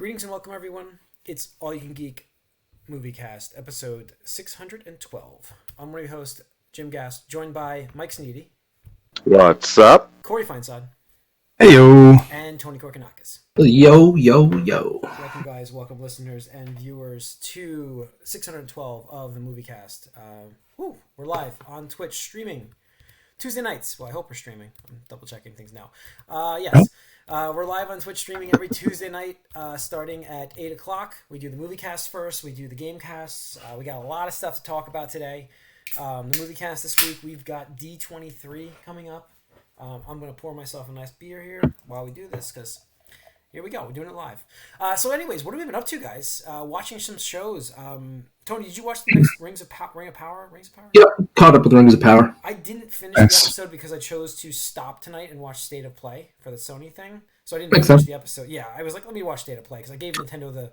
Greetings and welcome, everyone. It's All You Can Geek Moviecast, episode 612. I'm your host, Jim Gast, joined by Mike Sneedy, What's up? Corey Feinsod, Hey yo! and Tony Korkanakis. Yo, yo, yo. Welcome, guys. Welcome, listeners and viewers, to 612 of the Moviecast. We're live on Twitch, streaming Tuesday nights. Well, I hope we're streaming. I'm double-checking things now. Yes. We're live on Twitch streaming every Tuesday night starting at 8 o'clock. We do the movie cast first. We do the game casts. We got a lot of stuff to talk about today. The movie cast this week, we've got D23 coming up. I'm going to pour myself a nice beer here while we do this because here we go. We're doing it live. So anyways, what have we been up to, guys? Watching some shows. Tony, did you watch the next Ring of Power? Yep, caught up with Rings of Power. I didn't finish the episode because I chose to stop tonight and watch State of Play for the Sony thing. So I didn't finish the episode. Yeah, I was like, let me watch State of Play because I gave Nintendo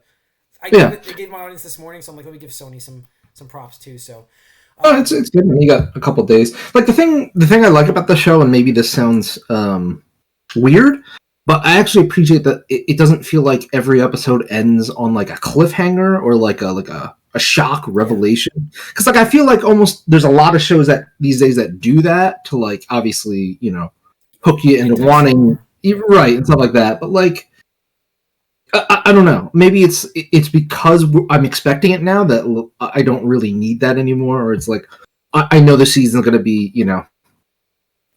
I gave my audience this morning, so I'm like, let me give Sony some props too. So it's good. You got a couple days. Like the thing I like about the show, and maybe this sounds weird, but I actually appreciate that it doesn't feel like every episode ends on like a cliffhanger or like a shock revelation. Because like I feel like almost there's a lot of shows that these days that do that to like obviously hook you into wanting right and stuff like that. But like I don't know. Maybe it's because I'm expecting it now that I don't really need that anymore. Or it's like I know the season's going to be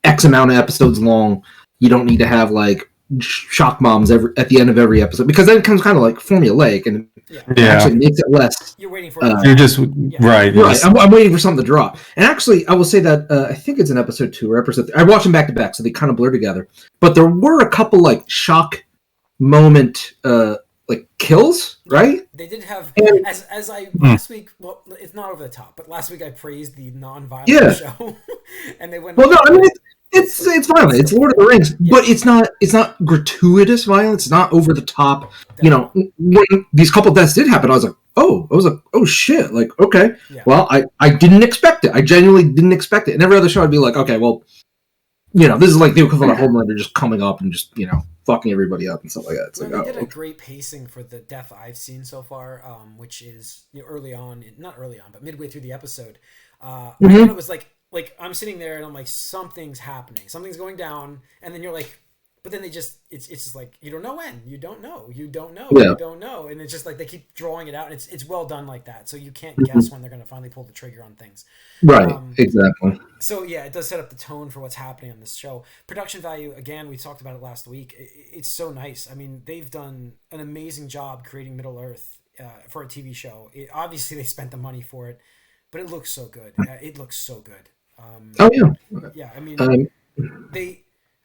X amount of episodes long. You don't need to have like shock moms at the end of every episode because then it becomes kind of like formulaic and it actually makes it less. You're waiting for you're just right. Just... I'm waiting for something to drop. And actually, I will say that I think it's in episode 2 or episode 3. I watch them back to back, so they kind of blur together. But there were a couple like shock moment like kills, right? They did have as I last week. Well, it's not over the top, but last week I praised the non-violent show, and they went. Well, no, I mean it's violent. It's Lord of the Rings, but it's not gratuitous violence. It's not over the top. Definitely. When these couple deaths did happen, I was like, oh shit, like okay, well I didn't expect it. I genuinely didn't expect it. And every other show I'd be like, okay, well, this is like the equivalent of Homelander just coming up and just fucking everybody up and stuff like that. It's they did a great pacing for the death I've seen so far, which is not early on, but midway through the episode. I thought it was like I'm sitting there and I'm like, something's happening, something's going down, and then you're like, but then it's just like you don't know when, you don't know, and it's just like they keep drawing it out, and it's well done like that, so you can't guess when they're going to finally pull the trigger on things. Right, exactly. So yeah, it does set up the tone for what's happening on this show. Production value, again, we talked about it last week. It's so nice. I mean, they've done an amazing job creating Middle Earth for a TV show. Obviously, they spent the money for it, but it looks so good. It looks so good. Yeah. I mean,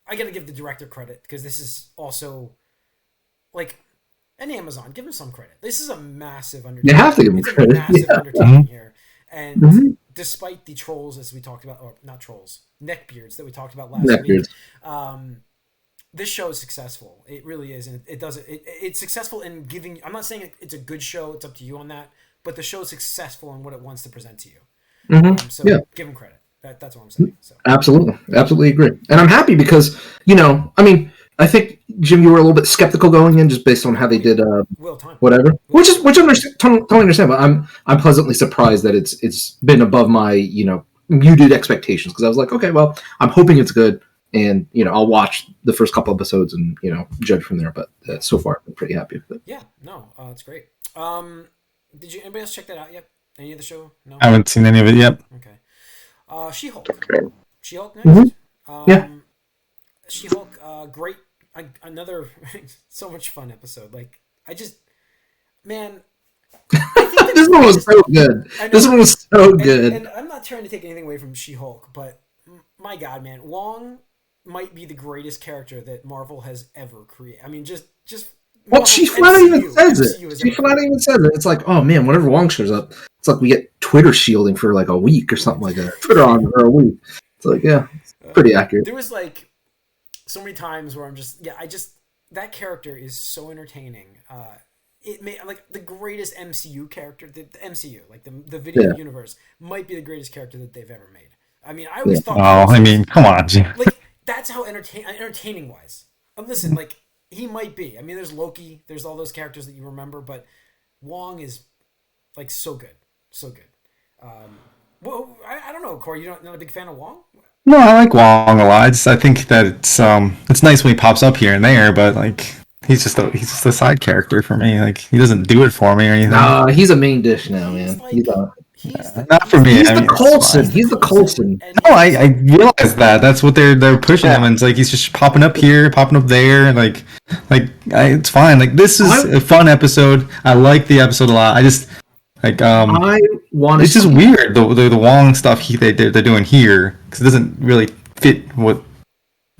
I got to give the director credit because this is also like, and Amazon, give them some credit. This is a massive undertaking. You have to give them credit. It's a massive undertaking here, and despite the trolls, as we talked about, or not trolls, neckbeards that we talked about last week, this show is successful. It really is, and it does it. It's successful in giving. I'm not saying it's a good show. It's up to you on that, but the show is successful in what it wants to present to you. Give them credit. That's what I'm saying. So. Absolutely agree. And I'm happy because, I mean, I think, Jim, you were a little bit skeptical going in just based on how they did whatever. Which I totally understand, but I'm pleasantly surprised that it's been above my, muted expectations because I was like, okay, well, I'm hoping it's good and, I'll watch the first couple episodes and, judge from there, but so far I'm pretty happy with it. Yeah, no, it's great. Did anybody else check that out yet? Any of the show? No? I haven't seen any of it yet. Okay. She-Hulk next? She-Hulk, great. Another so much fun episode. Like, this one was so good. This one was so good. And I'm not trying to take anything away from She-Hulk, but my God, man, Wong might be the greatest character that Marvel has ever created. I mean, just well, she flat even says it. She flat even says it. It's like, oh man, whenever Wong shows up, it's like we get Twitter shielding for like a week or something like that. Twitter on for a week. It's like, yeah, it's pretty accurate. There was like so many times where I'm just, that character is so entertaining. It made like the greatest MCU character, the MCU, like the video universe, might be the greatest character that they've ever made. I mean, I always thought. Oh, I mean, come on, Jim. Like that's how entertaining wise. Listen, like. he might be. I mean, there's Loki, there's all those characters that you remember, but Wong is like so good, so good. Well, I don't know, Corey. You're not a big fan of Wong? No, I like Wong a lot. I think that it's nice when he pops up here and there, but like he's just a side character for me. Like he doesn't do it for me or anything. Nah, he's a main dish now, man. Like, not for me. He's I the mean, Coulson. He's the Coulson. No, I realize that. That's what they're pushing him, and it's like he's just popping up here, popping up there, and it's fine. Like this is a fun episode. I like the episode a lot. I just like I want. It's just weird the Wong stuff they're doing here because it doesn't really fit what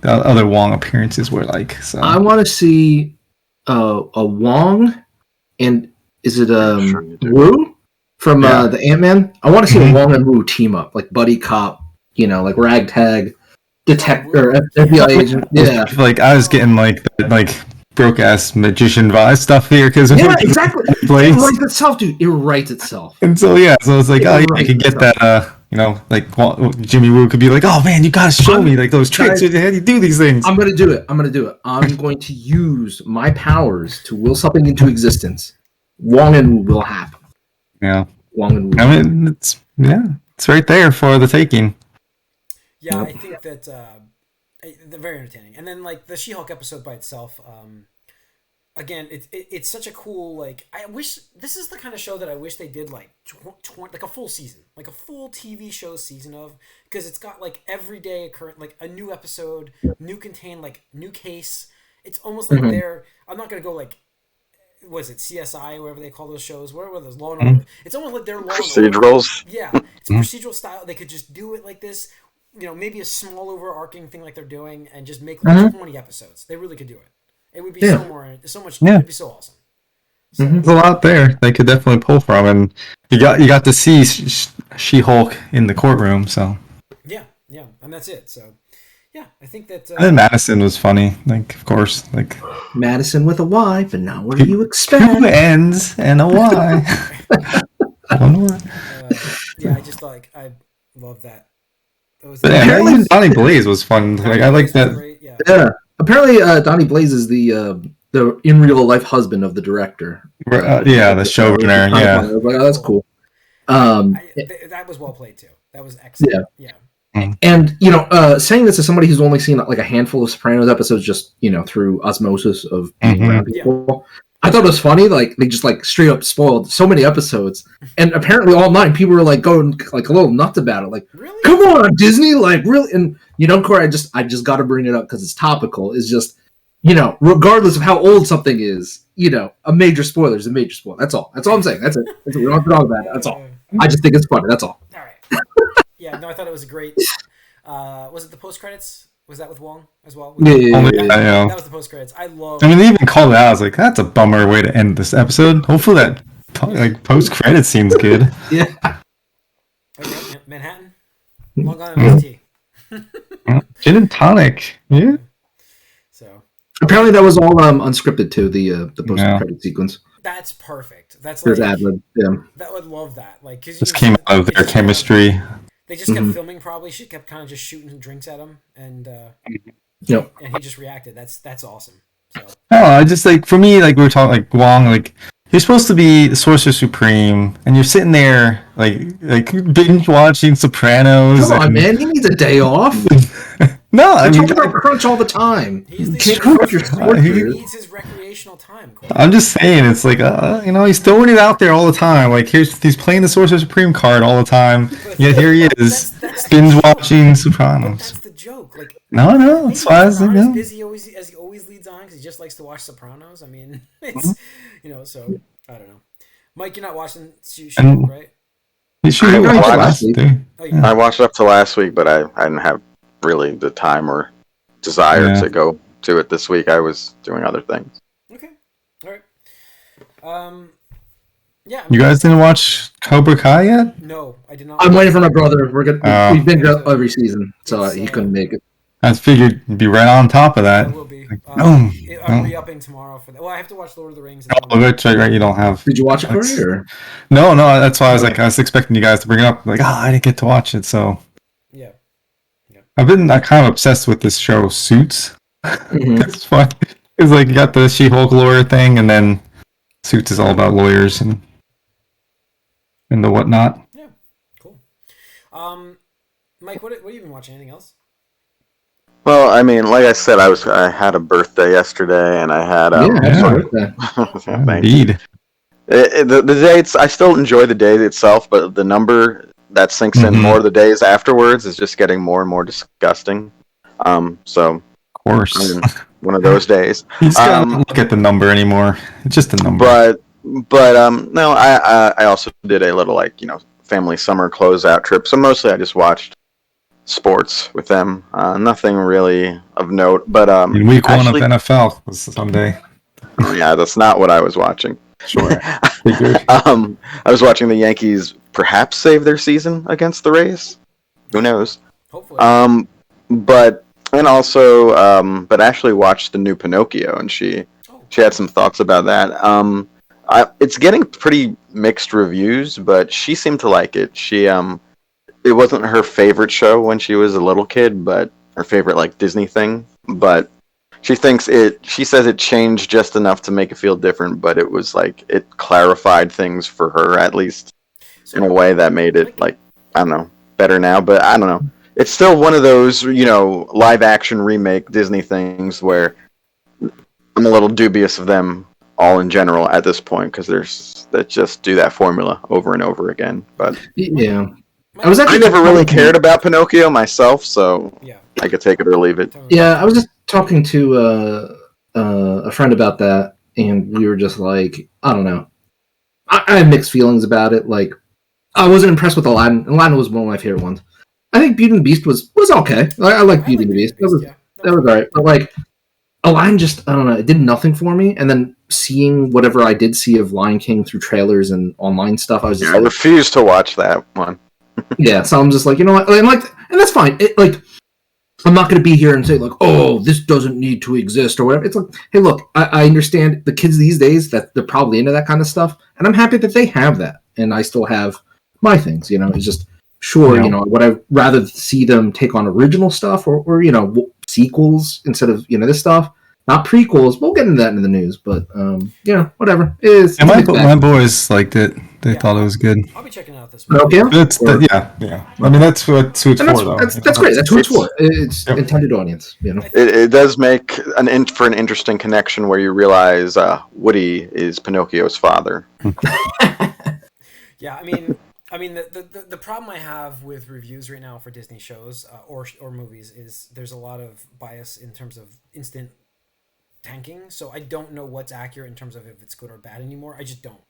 the other Wong appearances were like. So I want to see a Wong, and is it Wu from the Ant-Man? I want to see a Wong and Wu team up, like buddy cop, like ragtag detector, FBI agent. Yeah, like I was getting like broke ass magician vibe stuff here because exactly. It writes itself, dude. It writes itself. And so it's like I could get that. Like Jimmy Woo could be like, oh man, you gotta show me like those tricks. How do you do these things? I'm gonna do it. I'm going to use my powers to will something into existence. Wong and Wu will happen. Yeah. Wong and Wu. I mean, it's right there for the taking. Yeah, I think that they're very entertaining. And then like the She-Hulk episode by itself, again, it's such a cool like. I wish this is the kind of show that I wish they did like like a full season, like a full TV show season of, because it's got like every day occurring like a new episode, new case. It's almost like they're. I'm not gonna go like. Was it CSI or whatever they call those shows? Where were those Law and Order? It's almost like they're procedurals. Yeah, it's procedural style. They could just do it like this. Maybe a small overarching thing like they're doing, and just make like 20 episodes. They really could do it. It would be so much. Yeah. It would be so awesome. So, there's a lot there they could definitely pull from, and you got to see She-Hulk in the courtroom. So yeah, and that's it. So yeah, I think that. And Madison was funny, like of course, like Madison with a Y, but not what you expect. 2 N's and a Y. I don't know why. Yeah, I just I love that. Apparently, Donnie Blaze was fun. Like I like that. Great, yeah. Apparently, Donnie Blaze is the in real life husband of the director. The showrunner. Yeah, like, that's cool. That was well played too. That was excellent. Yeah. And saying this as somebody who's only seen like a handful of Sopranos episodes, just through osmosis of being around people. I thought it was funny, like they just like straight up spoiled so many episodes, and apparently all 9 people were like going like a little nuts about it. Like, really? Come on, Disney! Like, really? And Corey, I just got to bring it up because it's topical. Is just regardless of how old something is, a major spoiler is a major spoiler. That's all. That's all I'm saying. That's it. We don't have to talk about it. That's all. I just think it's funny. That's all. All right. Yeah. No, I thought it was a great. Was it the post credits? Was that with Wong as well? Yeah. That was the post credits. I mean, they even called it out. I was like, that's a bummer way to end this episode. Hopefully that post credits scene's good. Yeah. Okay, Manhattan. Long Island tea. Gin and tonic. Yeah. So apparently that was all unscripted too. The post credit sequence. That's perfect. That's there's ad-lib. Yeah. That would love that. Like, cause this came out of their chemistry. They just kept filming. Probably she kept kind of just shooting drinks at him, and and he just reacted. That's awesome. So I just like for me, like we were talking, like Wong, like you're supposed to be the Sorcerer Supreme, and you're sitting there like binge watching Sopranos. Come on, man, he needs a day off. No, I mean, talking about crunch all the time. He needs his recreational time. I'm just saying, it's like he's throwing it out there all the time. Like he's playing the Sorcerer Supreme card all the time. Yet here he is, binge watching Sopranos. That's the joke. Like no, it's why I was like, busy as he always leads on because he just likes to watch Sopranos. I mean, it's so I don't know. Mike, you're not watching She-Hulk, right? I watched it up to last week, but I didn't have really the time or desire to go to it this week. I was doing other things. Okay. All right. Yeah. You guys didn't watch Cobra Kai yet? No, I did not. I'm waiting for my brother. We've been every season, so he couldn't make it. I figured you'd be right on top of that. I will be. I'm re-upping tomorrow for that. Well, I have to watch Lord of the Rings. That's right. You don't have. Did you watch it, Corey? Or? No. That's why I was expecting you guys to bring it up. Like, I didn't get to watch it, so. Yeah. I've been kind of obsessed with this show, Suits. It's fun. It's like you got the She-Hulk lawyer thing, and then Suits is all about lawyers and the whatnot. Yeah, cool. Mike, what have you been watching? Anything else? Well, I mean, like I said, I had a birthday yesterday, and I had thank you. Indeed. The dates, I still enjoy the day itself, but the number that sinks in more the days afterwards is just getting more and more disgusting. So Of course. I mean, one of those days. You just gotta not look at the number anymore. It's just a number. But no, I also did a little family summer closeout trip. So mostly I just watched sports with them. Nothing really of note. But in week one of NFL was Sunday. Yeah, that's not what I was watching. Sure. I was watching the Yankees perhaps save their season against the Rays. Who knows? Hopefully. But Ashley watched the new Pinocchio, and she had some thoughts about that. It's getting pretty mixed reviews, but she seemed to like it. It wasn't her favorite show when she was a little kid, but her favorite Disney thing. But she says it changed just enough to make it feel different, but it was it clarified things for her, at least in a way that made it I don't know, better now. But I don't know. It's still one of those, live action remake Disney things where I'm a little dubious of them all in general at this point, because that just do that formula over and over again. But yeah, I never really cared about Pinocchio myself, so yeah. I could take it or leave it. Yeah, I was just talking to a friend about that, and we were just like, I don't know. I had mixed feelings about it. I wasn't impressed with Aladdin. Aladdin was one of my favorite ones. I think Beauty and the Beast was okay. I like Beauty and the Beast. That was alright. But Aladdin just, I don't know, it did nothing for me. And then seeing whatever I did see of Lion King through trailers and online stuff, I was just I refused to watch that one. Yeah, so I'm just like, you know what? And that's fine. I'm not going to be here and say oh, this doesn't need to exist or whatever. It's like, hey, look, I understand the kids these days that they're probably into that kind of stuff, and I'm happy that they have that, and I still have my things. It's just sure, would I rather see them take on original stuff or sequels instead of this stuff, not prequels. We'll get into that in the news, but whatever. My boys liked it. They thought it was good. I'll be checking it out this week. Okay. Yeah. I mean, that's what Suits for, though. That's great. That's who it's for. It's intended audience. It does make for an interesting connection where you realize Woody is Pinocchio's father. Yeah, I mean, the problem I have with reviews right now for Disney shows or movies is there's a lot of bias in terms of instant tanking. So I don't know what's accurate in terms of if it's good or bad anymore. I just don't.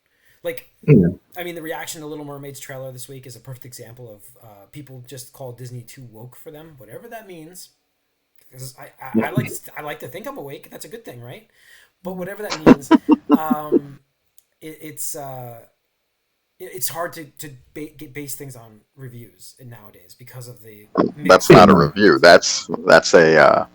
I mean, the reaction to Little Mermaid's trailer this week is a perfect example of people just call Disney too woke for them, whatever that means. Because I like to think I'm awake. That's a good thing, right? But whatever that means, it's hard to base things on reviews nowadays because of the. That's not a review. That's a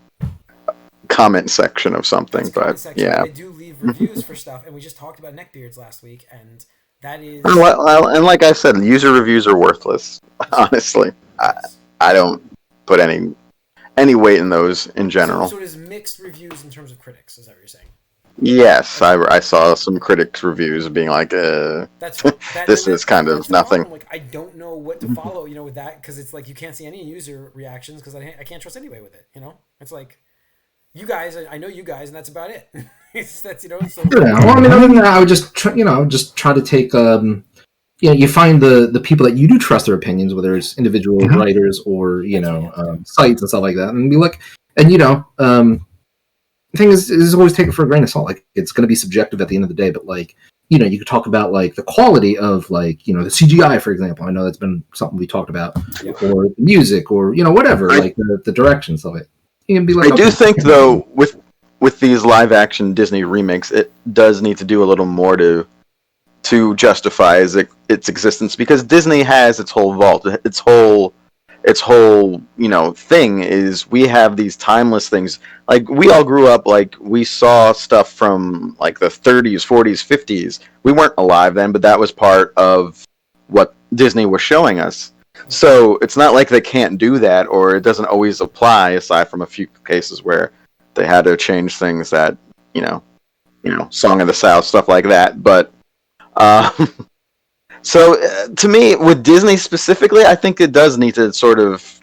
comment section of something. Yeah, they do leave reviews for stuff, and we just talked about neckbeards last week, and that is. Well, and like I said, user reviews are worthless. Honestly, I don't put any weight in those in general. So it is mixed reviews in terms of critics. Is that what you're saying? Yes, I saw some critics reviews being like, this is kind of nothing. I don't know what to follow, with that, because it's you can't see any user reactions because I can't trust anybody with it. It's you guys, I know you guys, and that's about it. That's Well, I mean, other than that, I would just try to take you find the people that you do trust their opinions, whether it's individual writers or sites and stuff like that, and be the thing is always take it for a grain of salt. It's going to be subjective at the end of the day, but you could talk about the quality of the CGI, for example. I know that's been something we talked about, or the music, or whatever, the directions of it. You can be I do think though with these live action Disney remakes, it does need to do a little more to justify its existence, because Disney has its whole vault, its whole thing is we have these timeless things. We all grew up we saw stuff from the 30s, 40s, 50s. We weren't alive then, but that was part of what Disney was showing us. So it's not like they can't do that, or it doesn't always apply, aside from a few cases where they had to change things that Song of the South, stuff like that. But so to me, with Disney specifically, I think it does need to sort of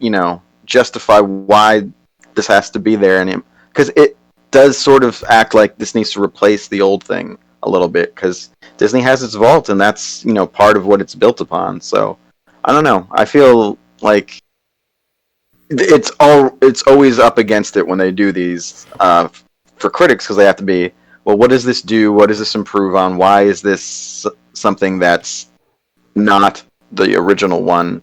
justify why this has to be there, and because it does sort of act like this needs to replace the old thing a little bit, because Disney has its vault, and that's part of what it's built upon. So I don't know. I feel like it's always up against it when they do these for critics, because they have to be, well, what does this do? What does this improve on? Why is this something that's not the original one?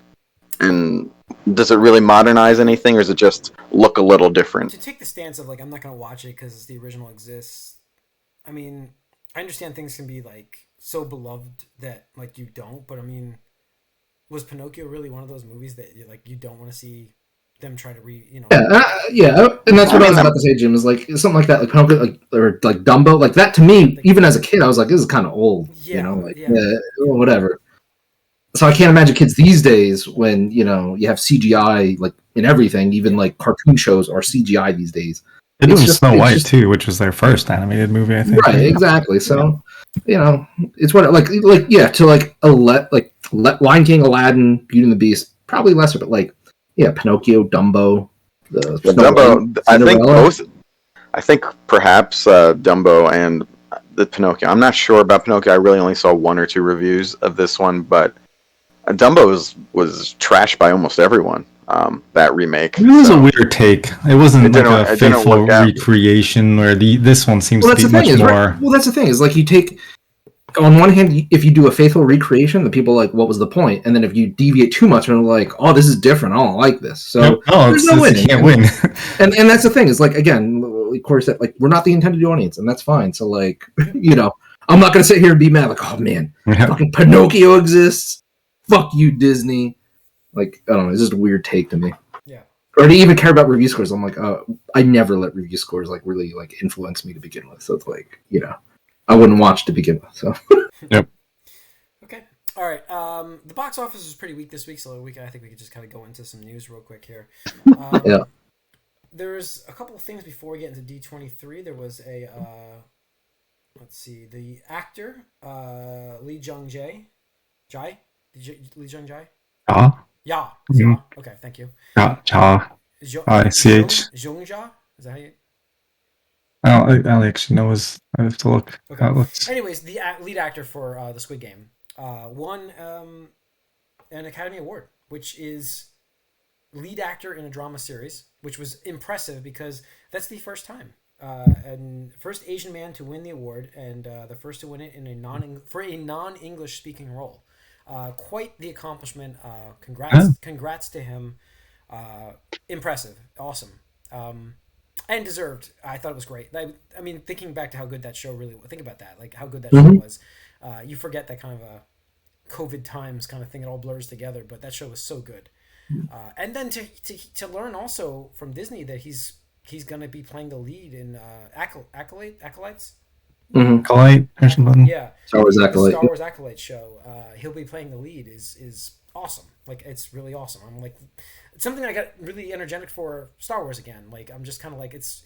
And does it really modernize anything, or does it just look a little different? To take the stance of, like, I'm not going to watch it because the original exists, I mean, I understand things can be, like, so beloved that, like, you don't, but, I mean, was Pinocchio really one of those movies that, you don't want to see them try to Yeah, and that's what I was about to say, Jim, is like something like that, like Pinocchio, or like Dumbo, like that to me, even as a kid, I was like, this is kind of old, whatever. So I can't imagine kids these days when you have CGI like in everything, even like cartoon shows are CGI these days. They're doing Snow White too, which was their first animated movie, I think. Right, exactly. So it's what Lion King, Aladdin, Beauty and the Beast, probably lesser, but like Pinocchio, Dumbo, Dumbo. I think perhaps Dumbo and the Pinocchio. I'm not sure about Pinocchio. I really only saw 1 or 2 reviews of this one, but Dumbo was trashed by almost everyone. That remake. It was a weird take. It wasn't like a faithful recreation where this one seems to be much more. Right? Well, that's the thing is like you take. On one hand, if you do a faithful recreation, the people are like, what was the point? And then if you deviate too much, and like, oh, this is different, I don't like this. So there's no winning. You can't win. and that's the thing is like, again, of course, that like we're not the intended audience, and that's fine. So like, I'm not gonna sit here and be mad like, oh man, fucking Pinocchio exists. Fuck you, Disney. Like, I don't know, it's just a weird take to me. Yeah. Or to even care about review scores, I'm like, I never let review scores like really like influence me to begin with. So it's like, I wouldn't watch to begin with. So. Yep. Okay. All right. The box office was pretty weak this week, so I think we could just kind of go into some news real quick here. Yeah. There's a couple of things before we get into D23. There was a, let's see, the actor, Lee Jung-jae. Lee Jung-jae? Yeah. Mm-hmm. Okay, thank you. Ja. ICH. Jung-ja? Is that how you... I actually know. I have to look. Okay. Anyways, the lead actor for the Squid Game won an Academy Award, which is lead actor in a drama series, which was impressive because that's the first time. And first Asian man to win the award, and the first to win it in a non-English speaking role. Quite the accomplishment. Congrats to him. Impressive, awesome, and deserved. I thought it was great. I mean, thinking back to how good that show really. Think about that, like how good that show was. You forget that kind of a COVID times kind of thing. It all blurs together, but that show was so good. And then to learn also from Disney that he's going to be playing the lead in Acolytes. Acolyte or something. Yeah, Star Wars Acolyte show. He'll be playing the lead is awesome. Like, it's really awesome. I'm like, it's something I got really energetic for Star Wars again. Like, I'm just kind of like, it's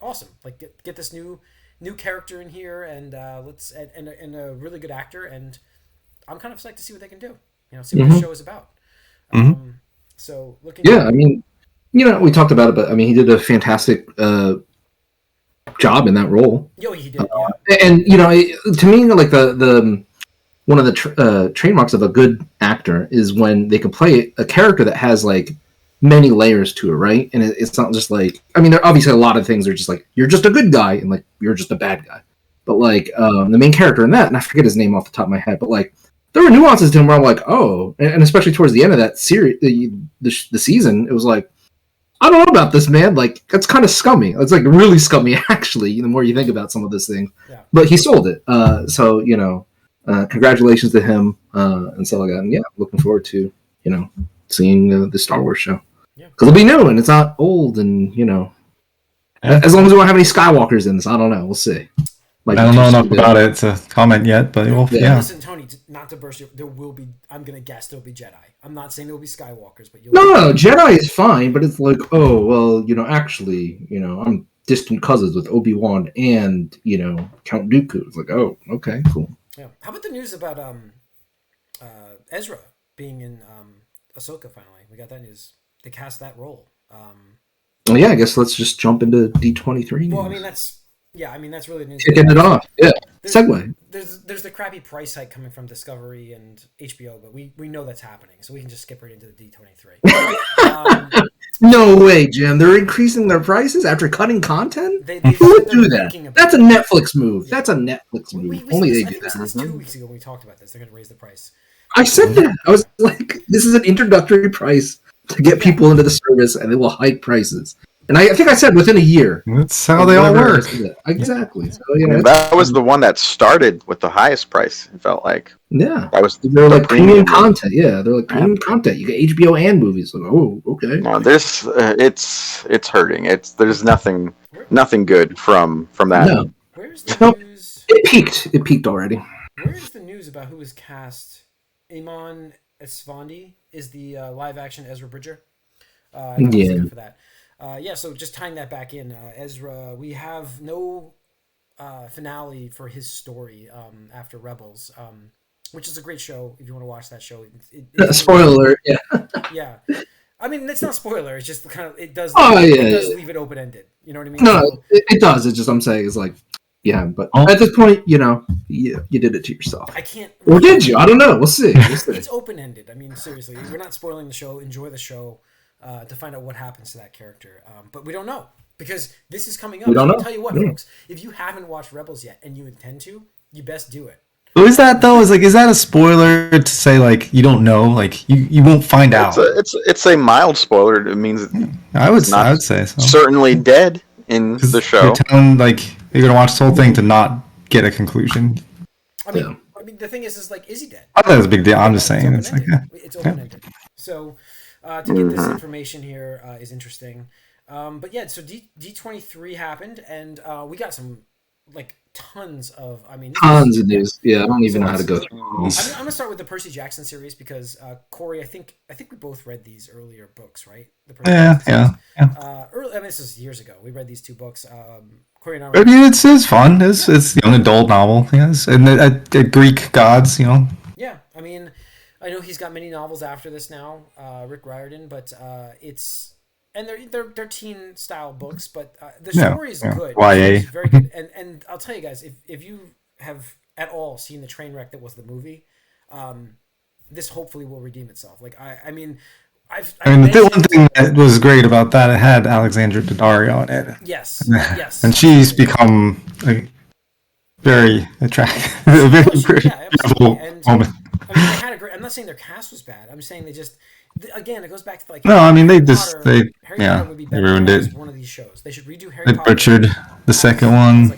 awesome. Like, get this new character in here, and and a really good actor, and I'm kind of psyched to see what they can do. See what the show is about. So looking. Yeah, I mean, we talked about it, but I mean, he did a fantastic job in that role. Yo, he did. And to me, like the one of the trademarks of a good actor is when they can play a character that has like many layers to it, right? And it's not just like, I mean, there obviously a lot of things are just like, you're just a good guy and like you're just a bad guy. But like the main character in that, and I forget his name off the top of my head, but like there were nuances to him where I'm like, oh, and especially towards the end of that series, the season, it was like, I don't know about this, man. Like, that's kind of scummy. It's like really scummy, actually. The more you think about some of this thing, but he sold it. So congratulations to him and stuff like that. And yeah, looking forward to seeing the Star Wars show because it'll be new and it's not old, and as long as we don't have any Skywalkers in this, I don't know. We'll see. I don't know enough about it to comment yet, but Listen, Tony, not to burst you, there will be. I'm gonna guess there will be Jedi. I'm not saying there will be Skywalkers, but no, Jedi is fine, but it's like, oh well, actually, distant cousins with Obi-Wan and, Count Dooku. It's like, oh, okay, cool. Yeah. How about the news about Ezra being in Ahsoka finally? We got that news. They cast that role. Well, yeah, I guess let's just jump into D23. Well, I mean, that's really the news. Kicking it off. Yeah. Segue. There's the crappy price hike coming from Discovery and HBO, but we know that's happening, so we can just skip right into the D23. No way, Jim. They're increasing their prices after cutting content? Who would do that? That's a Netflix move. Yeah. That's a Netflix move. Only they do that. This 2 weeks ago when we talked about this. They're going to raise the price. I said that. I was like, this is an introductory price to get people into the service, and they will hike prices. And I think I said within a year. That's how they all work. Exactly. So, that was the one that started with the highest price. It felt like. Yeah. That was. They're like premium content. Yeah, they're like premium content. You get HBO and movies. Like, oh, okay. No, it's hurting. There's nothing good from that. No. Where's the news? It peaked already. Where's the news about who was cast? Iman Esfandi is the live action Ezra Bridger. For that. So just tying that back in, Ezra, we have no finale for his story after Rebels, which is a great show if you want to watch that show. Spoiler alert, yeah. Yeah. I mean, it's not spoiler. It's just kind of, it does leave it open-ended. You know what I mean? No, it does. It's just, I'm saying, it's like, yeah, but at this point, you did it to yourself. I can't. Or did you? I don't know. We'll see. It's open-ended. I mean, seriously, we're not spoiling the show. Enjoy the show. To find out what happens to that character. But we don't know because this is coming up. We don't know. I'll tell you what, folks, if you haven't watched Rebels yet and you intend to, you best do it. Who is that though? Is that a spoiler to say like you don't know, like you won't find out? It's a mild spoiler. It means I would say so. Certainly dead in the show. You're telling you're gonna watch this whole thing to not get a conclusion. I mean, the thing is like, is he dead? I thought it was a big deal. I'm just saying it's open-ended. So to get this information here is interesting. But yeah, so D23 happened, and we got some tons of news. Yeah, I don't even know how to go through these. I'm gonna start with the Percy Jackson series because Corey, I think we both read these earlier books, right? The Percy Jackson series. This is years ago. We read these 2 books. Corey and I. It's fun. It's young adult novel. Yes, and Greek gods. Yeah, I mean, I know he's got many novels after this now, Rick Riordan, but they're teen style books, but the story is good. YA. It's very good, and I'll tell you guys, if you have at all seen the train wreck that was the movie, this hopefully will redeem itself. The one thing that was great about that, it had Alexandra Daddario in it. Yes, yes, and she's become very attractive, very beautiful woman. I mean, they had a great. I'm not saying their cast was bad. I'm saying they just, again, it goes back to No, I mean Harry Potter would be better they ruined it. One of these shows. They should redo Harry They Potter. butchered the second one.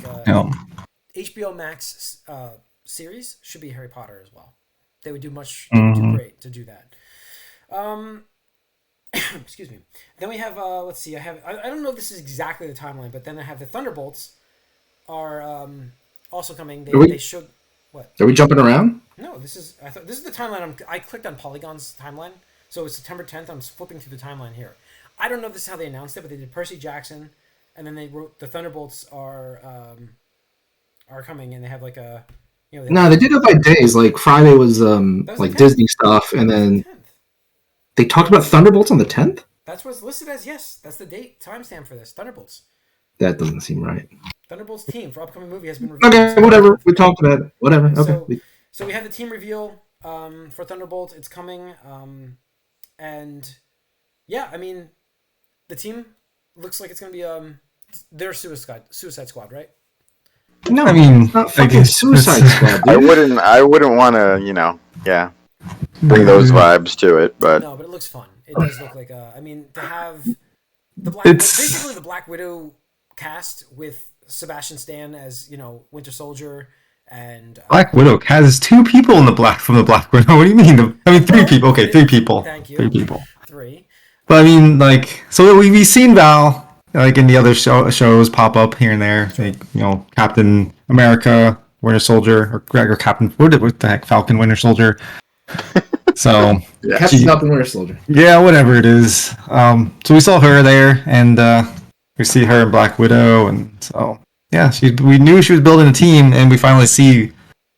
HBO Max series should be Harry Potter as well. They would do do great to do that. Excuse me. Then we have let's see. I don't know if this is exactly the timeline, but then I have the Thunderbolts are also coming. They showed. What? Are we jumping around? No, this is the timeline. I clicked on Polygon's timeline, so it's September 10th. I'm flipping through the timeline here. I don't know if this is how they announced it, but they did Percy Jackson, and then they wrote the Thunderbolts are coming, and they have like a No, they did it by days. Like Friday was Disney stuff, and then they talked about Thunderbolts on the 10th. That's what's listed as. Yes, that's the date timestamp for this. Thunderbolts. That doesn't seem right. Thunderbolts team for upcoming movie has been revealed. Okay, whatever. We talked about it. Whatever. Okay. So we have the team reveal for Thunderbolts. It's coming. And yeah, I mean, the team looks like it's going to be their Suicide Squad, right? No, I mean, not fucking Suicide Squad. Dude. I wouldn't want to, bring those vibes to it, but no, but it looks fun. It does look like to have basically the Black Widow cast with Sebastian Stan as Winter Soldier and Black Widow has 2 people from the Black Widow. What do you mean? 3 people. Okay, 3 people. Thank you. 3 people. 3. But I mean, so we've seen Val in the other shows pop up here and there, Captain America, Winter Soldier, or Captain what the heck, Falcon, Winter Soldier. So Captain Falcon, Winter Soldier. Yeah, whatever it is. So we saw her there, and we see her in Black Widow, and so yeah, we knew she was building a team, and we finally see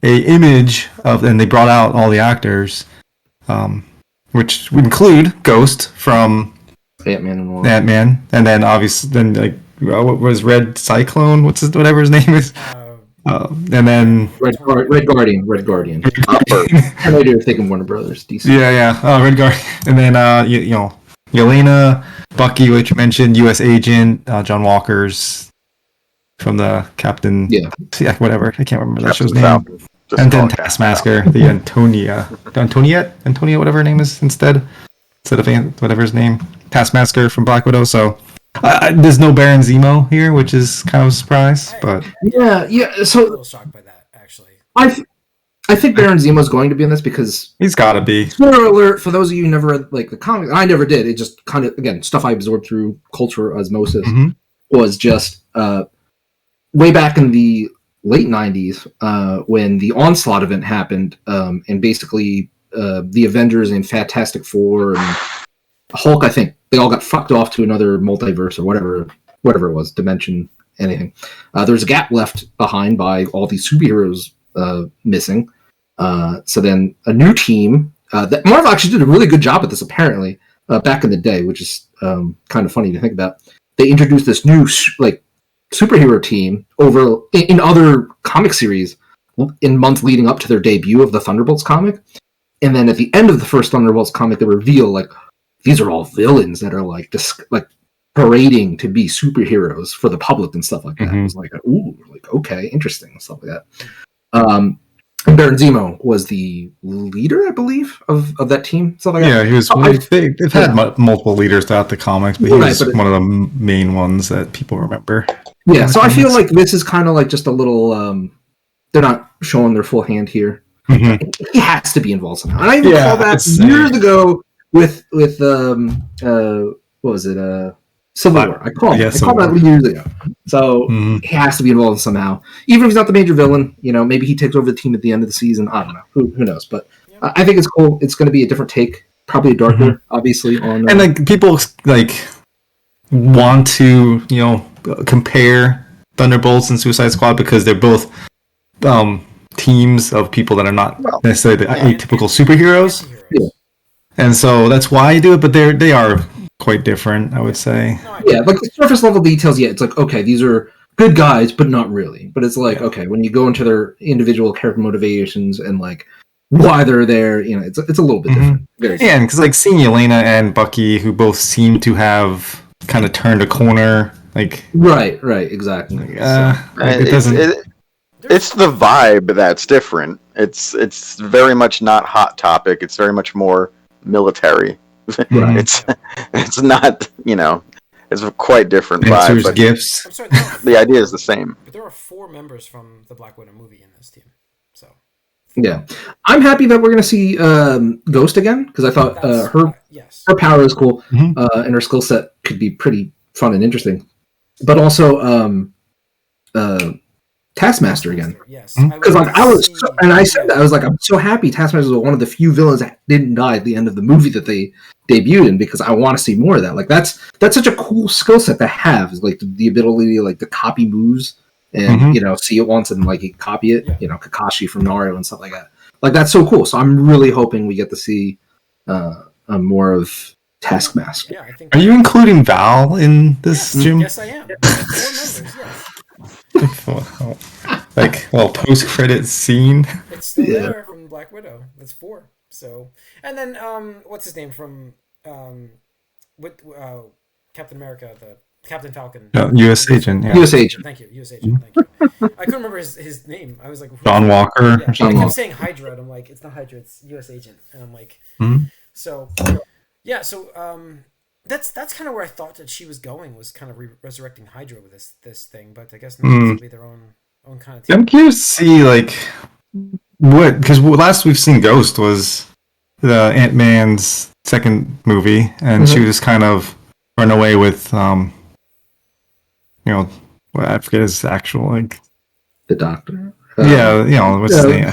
a image of, and they brought out all the actors, which would include Ghost from Ant-Man, and then obviously what was Red Cyclone? Whatever his name is. And then Red Guardian. I know you're thinking Warner Brothers. DC. Yeah. Red Guardian, and then Yelena, Bucky, which you mentioned, U.S. Agent, John Walker's from the Captain. Yeah, whatever. I can't remember that show's name. And then Taskmaster, the Antonia, whatever her name is instead of whatever his name, Taskmaster from Black Widow. So. There's no Baron Zemo here, which is kind of a surprise, but yeah. So I'm a little shocked by that, actually. I think Baron Zemo's going to be in this because he's got to be. Spoiler alert for those of you who never read like the comics. I never did. It just kind of again stuff I absorbed through culture osmosis was just way back in the late '90s when the Onslaught event happened, and basically the Avengers and Fantastic Four and Hulk, I think. They all got fucked off to another multiverse or whatever it was, dimension, anything. There was a gap left behind by all these superheroes missing. So then a new team, that Marvel actually did a really good job at this apparently back in the day, which is kind of funny to think about. They introduced this new superhero team over in other comic series in months leading up to their debut of the Thunderbolts comic. And then at the end of the first Thunderbolts comic, they reveal like, these are all villains that are like parading to be superheroes for the public and stuff like that. It was like, ooh, like okay, interesting and stuff like that. And Baron Zemo was the leader, I believe, of that team. Stuff like that. Yeah, he was. They've had multiple leaders throughout the comics, but he was one of the main ones that people remember. Yeah, so I feel like this is kind of like just a little. They're not showing their full hand here. He has to be involved somehow. And I even called that years ago. With what was it? Civil War. I called that years ago. So he has to be involved somehow. Even if he's not the major villain, maybe he takes over the team at the end of the season. I don't know. Who knows? But I think it's cool. It's going to be a different take, probably darker, obviously. On and like people like want to compare Thunderbolts and Suicide Squad because they're both teams of people that are not necessarily the atypical superheroes. Yeah. And so that's why I do it, but they are quite different, I would say. Yeah, like the surface level details, it's like, okay, these are good guys, but not really. But it's like, okay, when you go into their individual character motivations and like why they're there, it's a little bit different. Yeah, because like seeing Yelena and Bucky, who both seem to have kind of turned a corner, like right, exactly. It doesn't. It's the vibe that's different. It's very much not Hot Topic. It's very much more military. It's not, it's a quite different vibe. But gifts. I'm sorry, the idea is the same. But there are 4 members from the Black Widow movie in this team. So yeah, I'm happy that we're going to see Ghost again because I thought her power is cool and her skill set could be pretty fun and interesting. But also Taskmaster again. Yes. Because I said that I was like, I'm so happy Taskmaster was one of the few villains that didn't die at the end of the movie that they debuted in because I want to see more of that. Like that's such a cool skill set to have, is like the ability to copy moves and see it once and like you copy it. Kakashi from Naruto and stuff like that. Like that's so cool. So I'm really hoping we get to see more of Taskmaster. Yeah, I think. Are you including Val in this, Jim? Yes, I am. 4 members. Yes. Post-credit scene. It's still there from Black Widow. That's 4. So, and then what's his name from Captain America, the Captain Falcon. U.S. Agent. Yeah. U.S. Agent. Thank you, U.S. Agent. Thank you. I couldn't remember his name. I was like, John Walker. Yeah, I kept saying Hydra, and I'm like, it's not Hydra, it's U.S. Agent, and I'm like, so yeah, so that's kind of where I thought that she was going, was kind of resurrecting Hydra with this thing, but I guess maybe it'll be their own kind of team. I'm curious to see what, because last we've seen Ghost was the Ant-Man's second movie, and she was kind of run away with I forget his actual the Doctor. What's his name?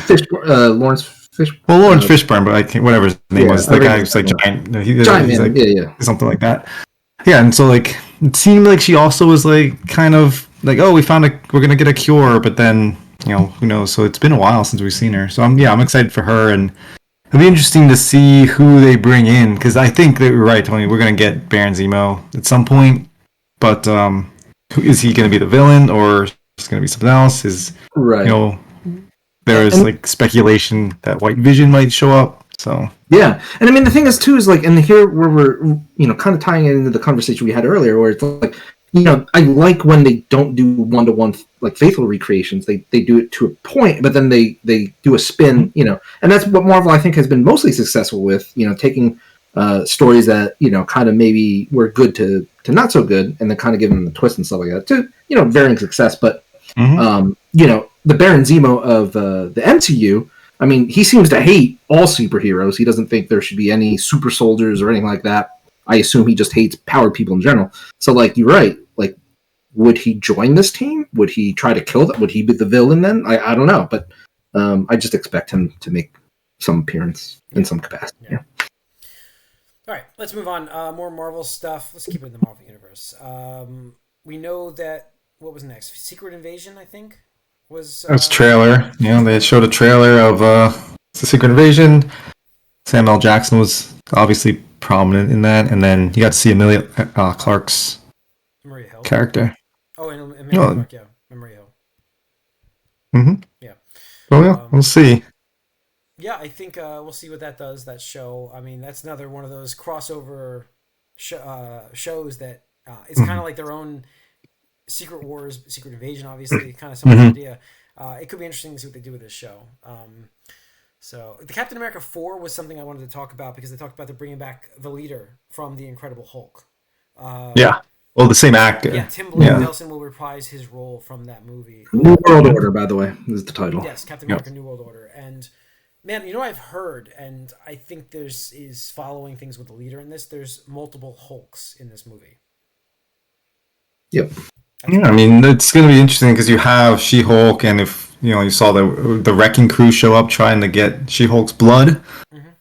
Lawrence Fishburne. Well, Lawrence Fishburne, but I can't, whatever his name was. The guy who's like giant. He's like something like that. Yeah, and so it seemed like she also was like kind of like, oh, we're gonna get a cure, but then who knows? So it's been a while since we've seen her. So I'm excited for her, and it'll be interesting to see who they bring in, because I think that you're right, Tony. We're gonna get Baron Zemo at some point, but is he gonna be the villain, or is it gonna be something else? Right. There is like speculation that White Vision might show up. So yeah, and I mean the thing is too is like, and here where we're kind of tying it into the conversation we had earlier, where it's like I like when they don't do 1-to-1 like faithful recreations. They do it to a point, but then they do a spin, and that's what Marvel I think has been mostly successful with, taking stories that kind of maybe were good to not so good, and then kind of giving them the twist and stuff like that to varying success. But the Baron Zemo of the MCU. I mean, he seems to hate all superheroes. He doesn't think there should be any super soldiers or anything like that. I assume he just hates powered people in general. So, like, you're right. Like, would he join this team? Would he try to kill them? Would he be the villain then? I don't know. But I just expect him to make some appearance in some capacity. Yeah. All right, let's move on. More Marvel stuff. Let's keep it in the Marvel universe. We know that, what was next? Secret Invasion, I think? Was trailer. They showed a trailer of the Secret Invasion. Samuel L. Jackson was obviously prominent in that, and then you got to see Emilia Clarke's Maria Hill character. Oh, and Emilia Clarke, yeah, Maria Hill. Mm-hmm. Yeah. Well, yeah, we'll see. Yeah, I think we'll see what that does. That show. I mean, that's another one of those crossover shows that is kind of like their own. Secret Wars, Secret Invasion, obviously, kind of similar idea. It could be interesting to see what they do with this show. So, the Captain America 4 was something I wanted to talk about because they talked about they're bringing back the leader from the Incredible Hulk. Well, the same actor. Yeah, Tim Blake Nelson will reprise his role from that movie. New World Order, by the way, is the title. Yes, Captain America: New World Order. And man, I've heard, and I think is following things with the leader in this. There's multiple Hulks in this movie. Yep. Yeah, I mean, it's going to be interesting because you have She-Hulk, and if you saw the Wrecking Crew show up trying to get She-Hulk's blood,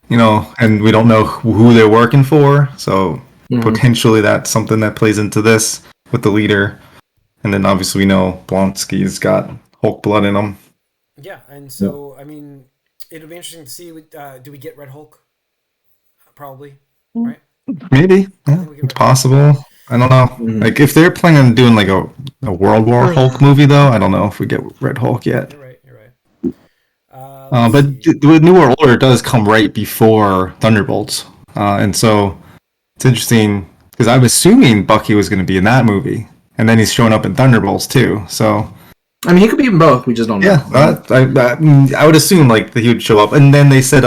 and we don't know who they're working for, so potentially that's something that plays into this with the leader, and then obviously we know Blonsky's got Hulk blood in him. Yeah, and so I mean, it'll be interesting to see. Do we get Red Hulk? Probably, right? Maybe, yeah, it's possible. I don't know. Like, if they're planning on doing like a World War Hulk movie, though, I don't know if we get Red Hulk yet. You're right. But the New World Order does come right before Thunderbolts, and so it's interesting because I'm assuming Bucky was going to be in that movie, and then he's showing up in Thunderbolts too. So, I mean, he could be in both. We just don't know. Yeah, I would assume like that he would show up, and then they said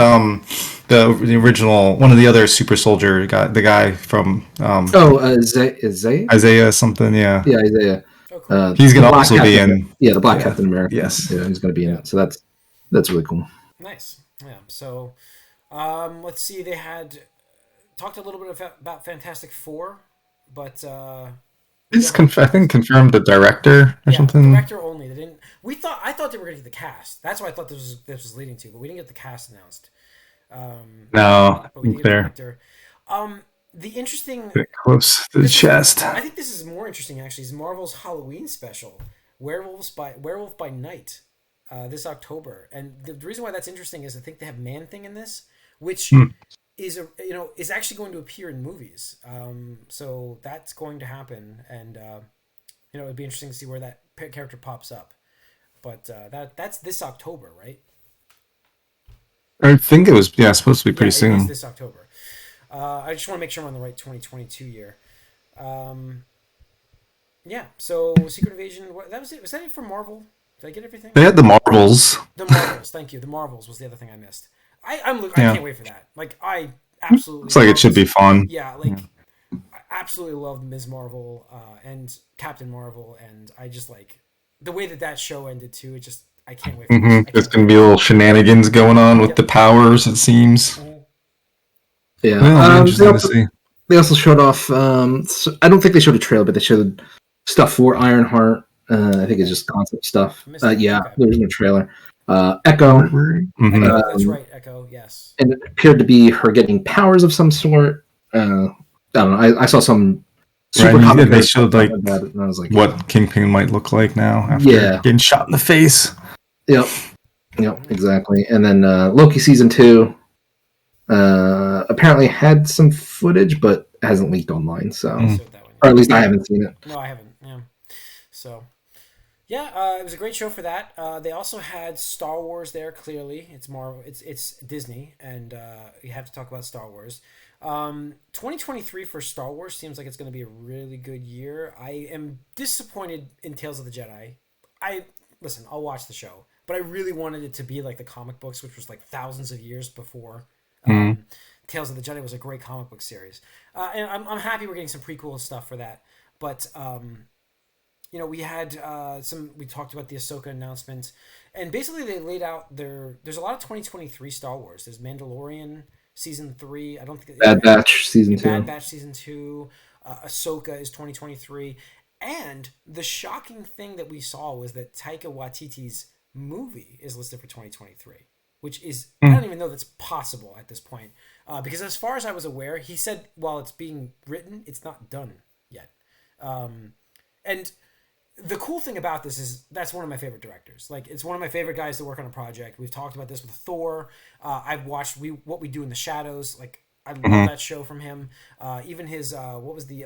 the original one of the other super soldier guy, the guy from Isaiah something, yeah, Isaiah. Oh, cool. He's gonna also be in the Black Captain America. Yes, yeah, he's gonna be in it. So that's really cool. Nice, yeah. So, let's see. They had talked a little bit about Fantastic Four, but it's confirmed the director or something. Director only. They didn't. I thought they were gonna get the cast. That's what I thought this was leading to, but we didn't get the cast announced. No, but we did there. Director. The interesting close to the chest. I think this is more interesting actually. Is Marvel's Halloween special, Werewolf by Night, this October. And the reason why that's interesting is I think they have Man-Thing in this, which is is actually going to appear in movies. So that's going to happen, and it'd be interesting to see where that character pops up. But that's this October, right? I think it was supposed to be pretty soon. It is this October. I just want to make sure I'm on the right 2022 year. So Secret Invasion. That was it. Was that it for Marvel? Did I get everything? They had the Marvels. The Marvels. Thank you. The Marvels was the other thing I missed. I can't wait for that. Like, I absolutely. Looks like it should be fun. Yeah, like I absolutely love Ms. Marvel and Captain Marvel, and I just like the way that show ended too. It just. I can't wait. There's going to be little shenanigans going on with the powers, it seems. Yeah. They also showed off, I don't think they showed a trailer, but they showed stuff for Ironheart. I think it's just concept stuff. There was no trailer. Echo. That's right, Echo, yes. And it appeared to be her getting powers of some sort. I don't know. I saw some super Right, comic they book showed like about it, and I was like, what Kingpin might look like now after getting shot in the face. Yep, exactly. And then Loki season 2 apparently had some footage, but hasn't leaked online. So, or at least I haven't seen it. No, I haven't. Yeah. So, yeah, it was a great show for that. They also had Star Wars there. Clearly, it's Disney, and you have to talk about Star Wars. 2023 for Star Wars seems like it's going to be a really good year. I am disappointed in Tales of the Jedi. Listen, I'll watch the show, but I really wanted it to be like the comic books, which was like thousands of years before. Tales of the Jedi was a great comic book series, and I'm happy we're getting some prequel stuff for that. But we had we talked about the Ahsoka announcement, and basically they laid out there's a lot of 2023 Star Wars. There's Mandalorian season 3. I don't think Bad Batch season 2. Bad Batch season 2. Ahsoka is 2023, and the shocking thing that we saw was that Taika Waititi's movie is listed for 2023, which is I don't even know that's possible at this point, because as far as I was aware, he said while it's being written, it's not done yet, and the cool thing about this is that's one of my favorite directors. Like, it's one of my favorite guys to work on a project. We've talked about this with Thor. I've watched What We Do in the Shadows. Like, I love that show from him. Even his what was the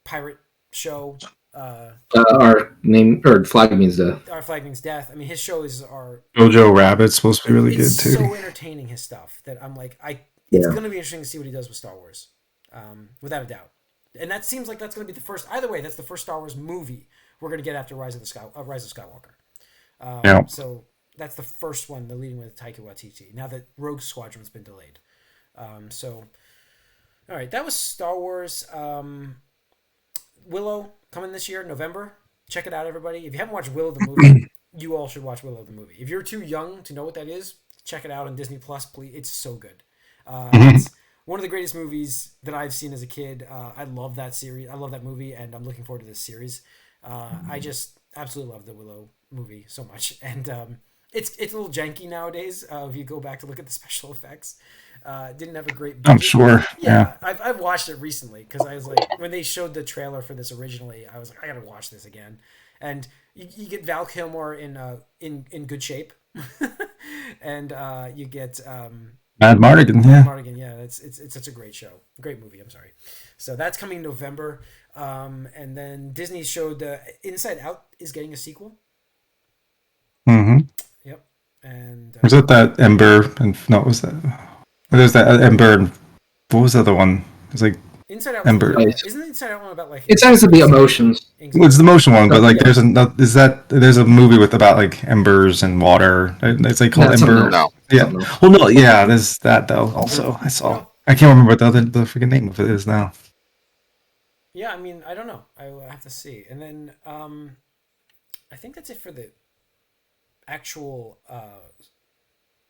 pirate show? Our name or Flag Means Death. Our Flag Means Death. I mean, his shows are Jojo Rabbit's supposed to be really good too. It's so entertaining, his stuff, that I'm like, it's going to be interesting to see what he does with Star Wars, without a doubt. And that seems like that's going to be the first. Either way, that's the first Star Wars movie we're going to get after Rise of Skywalker. So that's the first one they're leading with Taika Waititi. Now that Rogue Squadron's been delayed. All right, that was Star Wars. Willow coming this year, November. Check it out, everybody. If you haven't watched Willow the movie, you all should watch Willow the movie. If you're too young to know what that is, check it out on Disney Plus. Please, it's so good. It's one of the greatest movies that I've seen as a kid. I love that series. I love that movie, and I'm looking forward to this series. I just absolutely love the Willow movie so much, and it's a little janky nowadays. If you go back to look at the special effects, didn't have a great budget. I'm sure. Yeah. I've watched it recently because I was like, when they showed the trailer for this originally, I was like, I gotta watch this again. And you get Val Kilmer in good shape, and you get Mad Mardigan, yeah. Mardigan, yeah, it's such a great show, great movie. I'm sorry. So that's coming November, and then Disney showed Inside Out is getting a sequel. Yep, and was it that Ember? And no, what was that? There's that Ember. And what was the other one? It's like Inside Out. Ember. Isn't the Inside Out one about like? It sounds to be emotions. Well, it's the motion one, but like there's a movie with about like embers and water. It's like called Ember. No. Yeah. Well, no. Yeah. There's that though. Also, I saw. I can't remember what the freaking name of it is now. Yeah, I mean, I don't know. I will have to see. And then I think that's it for the actual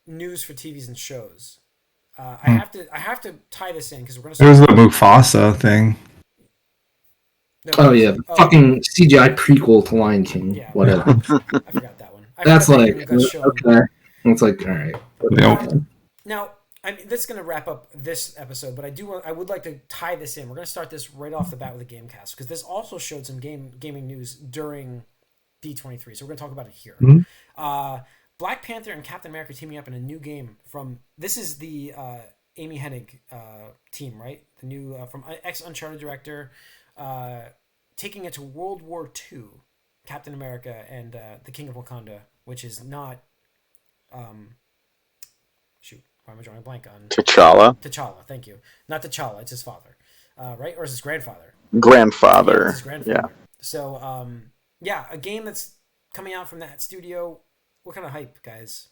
news for TVs and shows. I have to tie this in because we're gonna. There's the Mufasa thing. Oh yeah, fucking CGI prequel to Lion King. Yeah, whatever. I forgot that one. That's like okay. It's like all right. Now, I mean, this is going to wrap up this episode, but I would like to tie this in. We're going to start this right off the bat with a Gamecast because this also showed some gaming news during D23, so we're going to talk about it here. Black Panther and Captain America teaming up in a new game this is the Amy Hennig team, right? The new from ex-Uncharted director, taking it to World War II, Captain America and the King of Wakanda, which is not why am I drawing a blank on T'Challa, thank you. Not T'Challa, it's his father. Right? Or is his grandfather? Grandfather. Yeah, it's his grandfather. Yeah. So a game that's coming out from that studio. What kind of hype, guys?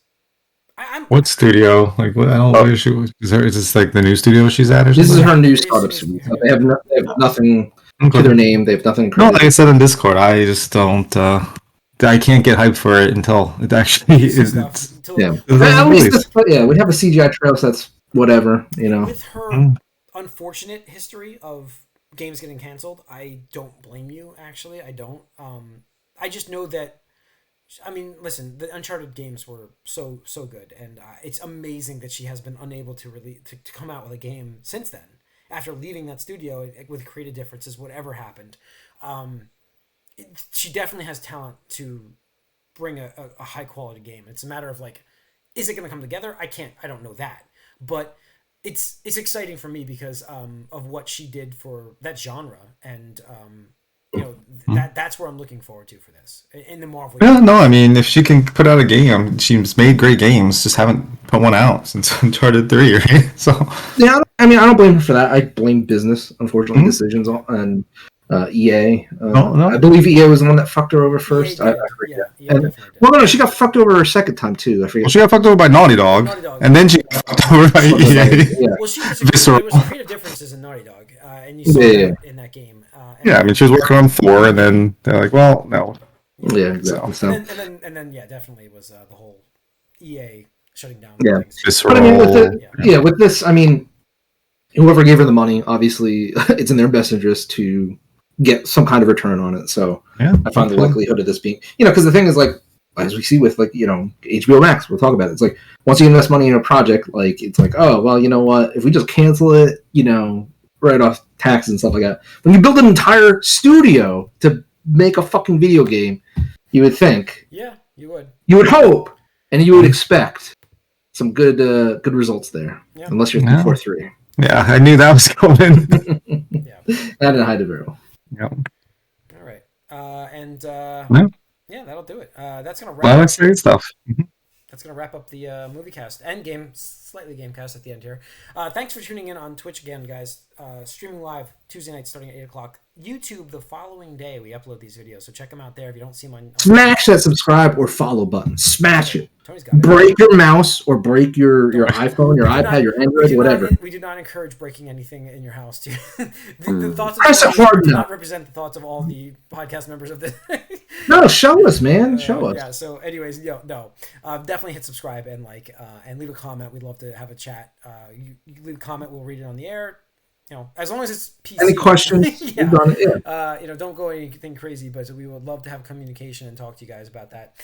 What studio? Like, what? I don't know. Is this like the new studio she's at? Or something? This is her new startup studio. They have nothing to their name. They have nothing. No, like I said in Discord, I just don't. I can't get hyped for it until it actually is. Yeah, at least we have a CGI trailer, so that's whatever, you know. With her unfortunate history of games getting canceled, I don't blame you. Actually, I don't. I just know that. I mean, listen, the Uncharted games were so good, and it's amazing that she has been unable to come out with a game since then. after leaving that studio with creative differences, whatever happened, she definitely has talent to bring a high quality game. It's a matter of like, is it going to come together? I don't know that, but it's exciting for me because of what she did for that genre, and that's where I'm looking forward to for this in the Marvel. Yeah, no, I mean, if she can put out a game, she's made great games, just haven't put one out since Uncharted 3, right? So yeah, I mean, I don't blame her for that. I blame business, unfortunately, decisions and EA. No. I believe EA was the one that fucked her over first. EA I did. forget. Well, no, she got fucked over a second time too. I forget. Well, she got fucked over by Naughty Dog, and then she got fucked over by EA. Yeah. Well, there was creative differences in Naughty Dog, and you saw that in that game. Yeah, I mean, she was working on 4, and then they're like, well, no. Yeah, exactly. So. And then, definitely was the whole EA shutting down. Yeah, things. but I mean, with this, I mean, whoever gave her the money, obviously, it's in their best interest to get some kind of return on it. So I find the likelihood of this being, because the thing is, like, as we see with, like, HBO Max, we'll talk about it. It's like, once you invest money in a project, like, it's like, oh, well, you know what? If we just cancel it, write off taxes and stuff like that. When you build an entire studio to make a fucking video game, you would think. Yeah, you would. You would hope, and you would expect some good results there. Yeah. Unless you're 4-3. Yeah, I knew that was coming. Yeah. I didn't hide it very well. Yep. All right. Yeah, that'll do it. That's gonna wrap. That's great stuff. That's gonna wrap up the Moviecast and slightly Gamecast at the end here. Thanks for tuning in on Twitch again, guys. Streaming live Tuesday night starting at 8:00. YouTube the following day we upload these videos, so check them out there if you don't see them on Smash that subscribe or follow button. Smash it. Tony's got it. Break your mouse or break your iPhone, your iPad, your Android, whatever. We do not encourage breaking anything in your house. The thoughts of Press it hard do not represent the thoughts of all the podcast members of this. No, show us, man. Show us. Yeah. So, anyways, definitely hit subscribe and like and leave a comment. We'd love to have a chat. You leave a comment, we'll read it on the air. As long as it's PC. Any questions? Yeah. Don't go anything crazy, but we would love to have communication and talk to you guys about that.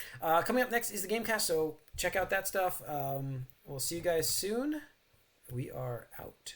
Coming up next is the Gamecast, so check out that stuff. We'll see you guys soon. We are out.